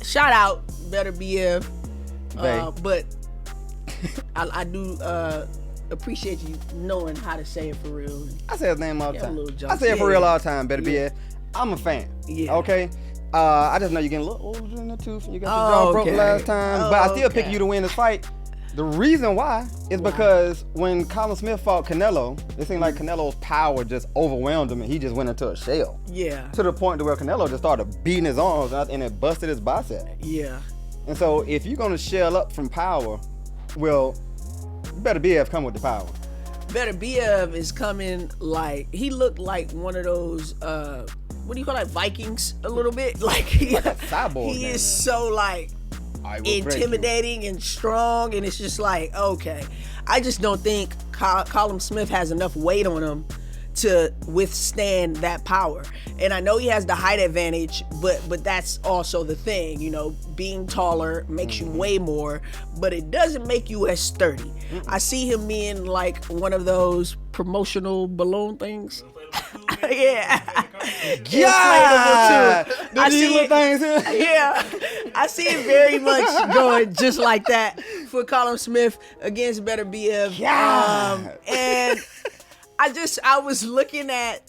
shout out Beterbiev. But I do appreciate you knowing how to say it for real. I say his name all the time. Jokes. I say it for real all the time, Beterbiev. I'm a fan. Yeah. Okay? I just know you're getting a little older in the tooth and you got your jaw broke last time. But I still pick you to win this fight. The reason why is because when Callum Smith fought Canelo, it seemed like Canelo's power just overwhelmed him and he just went into a shell. Yeah. To the point to where Canelo just started beating his arms out and it busted his bicep. Yeah. And so if you're going to shell up from power, well, Beterbiev come with the power. Beterbiev is coming like, he looked like one of those, what do you call that, Vikings a little bit? Like he is so like intimidating and strong, and it's just like, okay. I just don't think Callum Smith has enough weight on him to withstand that power. And I know he has the height advantage, but that's also the thing, you know, being taller makes you weigh more, but it doesn't make you as sturdy. I see him being like one of those promotional balloon things. Yeah. Yeah. I see it, things here. yeah. I see it very much going just like that for Callum Smith against Beterbiev. Yeah. And I was looking at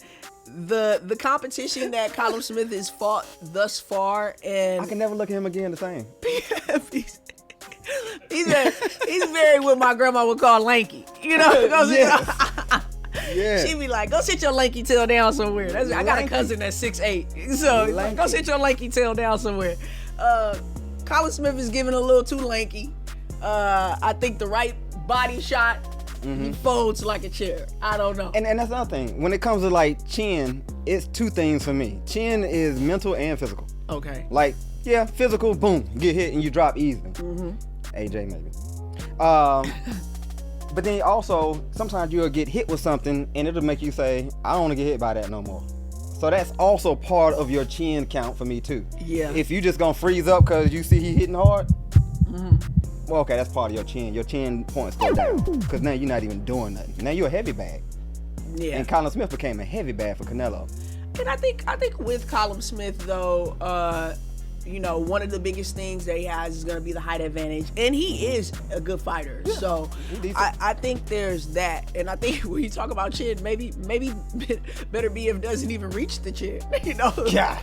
the competition that Callum Smith has fought thus far, and I can never look at him again the same. he's very what my grandma would call lanky. You know? Yeah. She be like, go sit your lanky tail down somewhere. I got a cousin that's 6'8", so Lanky. go sit your lanky tail down somewhere. Callum Smith is giving a little too lanky. I think the right body shot, he folds like a chair. I don't know. And that's another thing. When it comes to like chin, it's two things for me. Chin is mental and physical. Okay. Like, yeah, physical, boom, get hit and you drop easily. AJ maybe. But then also, sometimes you'll get hit with something and it'll make you say, I don't want to get hit by that no more. So that's also part of your chin count for me too. Yeah. If you just gonna freeze up because you see he hitting hard, well, okay, that's part of your chin. Your chin points go down because now you're not even doing nothing. Now you're a heavy bag. Yeah. And Callum Smith became a heavy bag for Canelo. And I think with Callum Smith though, you know, one of the biggest things that he has is going to be the height advantage, and he is a good fighter. Yeah. So I think there's that, and I think when you talk about chin, maybe Beterbiev doesn't even reach the chin, you know. Yeah.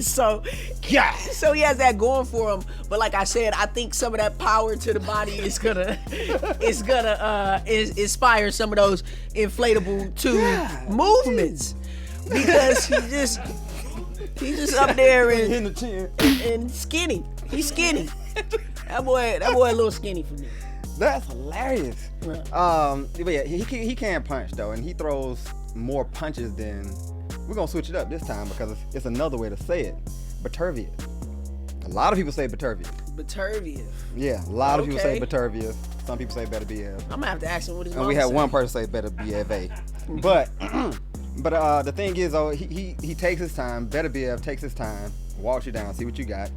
So he has that going for him. But like I said, I think some of that power to the body is gonna inspire some of those inflatable tube movements, because he's just up there and skinny. He's skinny. That boy a little skinny for me. That's hilarious. But yeah, he can punch though, and he throws more punches than. We're gonna switch it up this time because it's another way to say it. Beterbiev. A lot of people say Beterbiev. Beterbiev. Yeah, a lot of people say Beterbiev. Some people say Beterbiev. I'm gonna have to ask him what his mom And we had said. one person say Beterbiev. But the thing is, though, he takes his time. Beterbiev takes his time, walks you down, see what you got.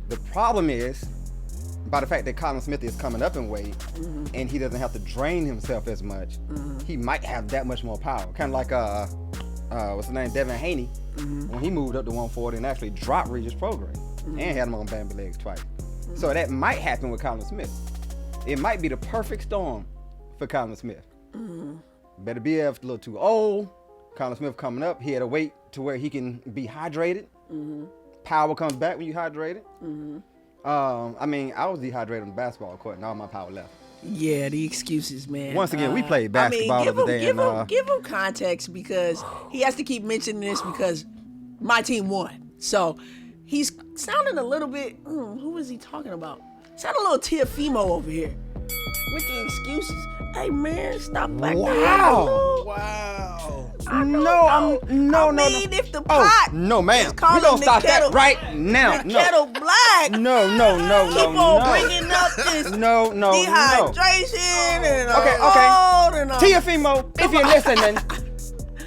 The problem is, by the fact that Callum Smith is coming up in weight, and he doesn't have to drain himself as much, he might have that much more power. Kind of like what's his name, Devin Haney, when he moved up to 140 and actually dropped Regis Prograis and had him on Bambi legs twice. So that might happen with Callum Smith. It might be the perfect storm for Callum Smith. Beterbiev a little too old. Callum Smith coming up. He had to wait to where he can be hydrated. Power comes back when you hydrated. I mean, I was dehydrated on the basketball court and all my power left. Yeah, the excuses, man. Once again, we played basketball the other day. Give him context, because he has to keep mentioning this because my team won. So he's sounding a little bit, who was he talking about? Sounding a little Tiafimo over here with the excuses. Hey man, stop back there. Wow. No. If the pot no, ma'am. is calling We're going to stop kettle, that right now. the kettle black. No. Keep on bringing up this dehydration and cold and Tiafimo,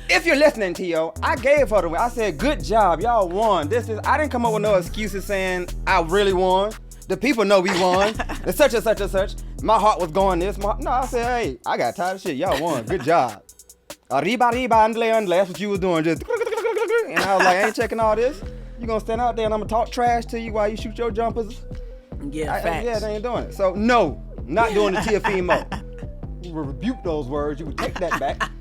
if you're listening, Tio, I gave her the way. I said, good job, y'all won. I didn't come up with no excuses saying I really won. The people know we won. And such and such and such. My heart was going this. No, I said, hey, I got tired of shit. Y'all won. Good job. Arriba, andale. That's what you was doing. Just, and I was like, I ain't checking all this. You gonna stand out there and I'm gonna talk trash to you while you shoot your jumpers? Yeah, facts. Yeah, they ain't doing it. So no, not doing the Tiafimo. You will rebuke those words. You would take that back.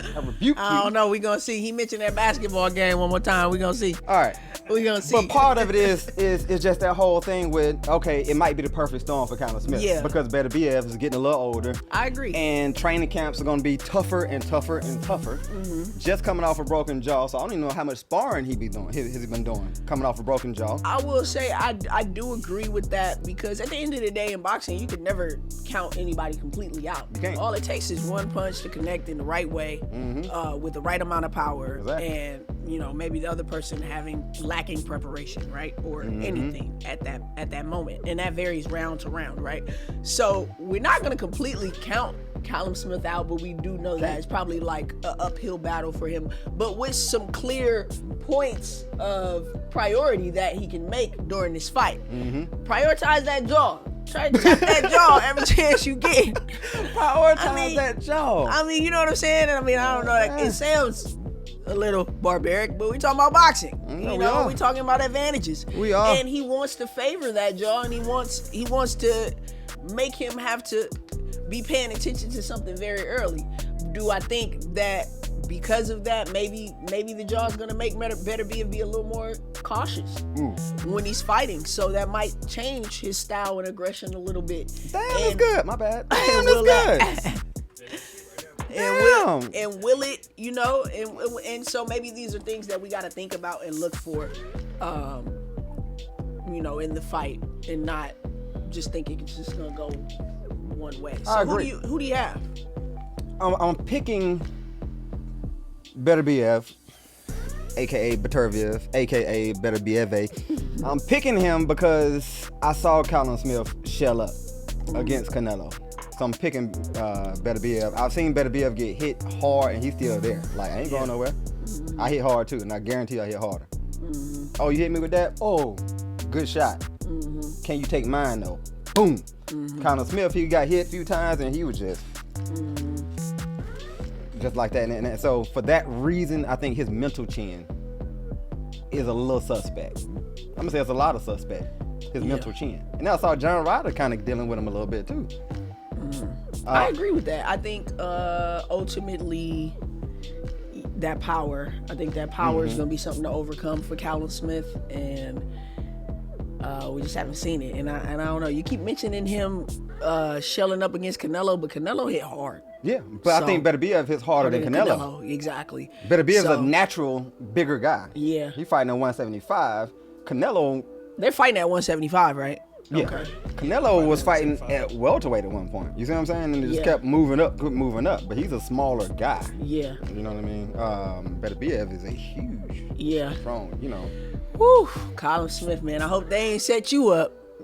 I rebuke you. I don't know. We gonna see. He mentioned that basketball game one more time. We gonna see. All right. We gonna see. But part of it is just that whole thing with, okay, it might be the perfect storm for Callum Smith. Yeah. Because Beterbiev is getting a little older. I agree. And training camps are going to be tougher and tougher and tougher. Mm-hmm. Just coming off a broken jaw, so I don't even know how much sparring he been doing coming off a broken jaw. I will say I do agree with that, because at the end of the day in boxing, you can never count anybody completely out. You can't. All it takes is one punch to connect in the right way, with the right amount of power, exactly. And maybe the other person lacking preparation, right, or anything at that moment, and that varies round to round, right? So we're not going to completely count Callum Smith out, but we do know that it's probably like an uphill battle for him, but with some clear points of priority that he can make during this fight. Prioritize that jaw. Try to tap that jaw every chance you get. Prioritize that jaw. I mean, you know what I'm saying? I don't know. It sounds a little barbaric, but we talking about boxing. We talking about advantages. We are. And he wants to favor that jaw, and he wants to make him have to be paying attention to something very early. Do I think that because of that, maybe the jaw is going to make Beterbiev be a little more cautious when he's fighting? So that might change his style and aggression a little bit. Damn, that's good. My bad. Damn, that's good. And will it, and so maybe these are things that we got to think about and look for, in the fight, and not just thinking it's just going to go one way. So I agree. Who do you have? I'm picking Beterbiev, aka Beterbiev, aka Beterbiev. I'm picking him because I saw Callum Smith shell up against Canelo. So I'm picking Beterbiev. I've seen Beterbiev get hit hard, and he's still there. Like, I ain't going nowhere. I hit hard too, and I guarantee I hit harder. Oh, you hit me with that? Oh, good shot. Can you take mine though? Boom. Callum Smith, he got hit a few times, and he was just like that. And so for that reason, I think his mental chin is a little suspect. I'm gonna say it's a lot of suspect. His mental chin. And I saw John Ryder kind of dealing with him a little bit too. I agree with that. I think ultimately that power is going to be something to overcome for Callum Smith, and we just haven't seen it. And I don't know. You keep mentioning him shelling up against Canelo, but Canelo hit hard. Yeah, but I think Beterbiev hits harder than Canelo. Exactly. Beterbiev's a natural bigger guy. Yeah. He fighting at 175. Canelo. They're fighting at 175, right? Yeah. Okay. Canelo was fighting at welterweight at one point. You see what I'm saying? And it just kept moving up. But he's a smaller guy. Yeah. You know what I mean? Beterbiev is a huge, strong, Whew, Callum Smith, man. I hope they ain't set you up.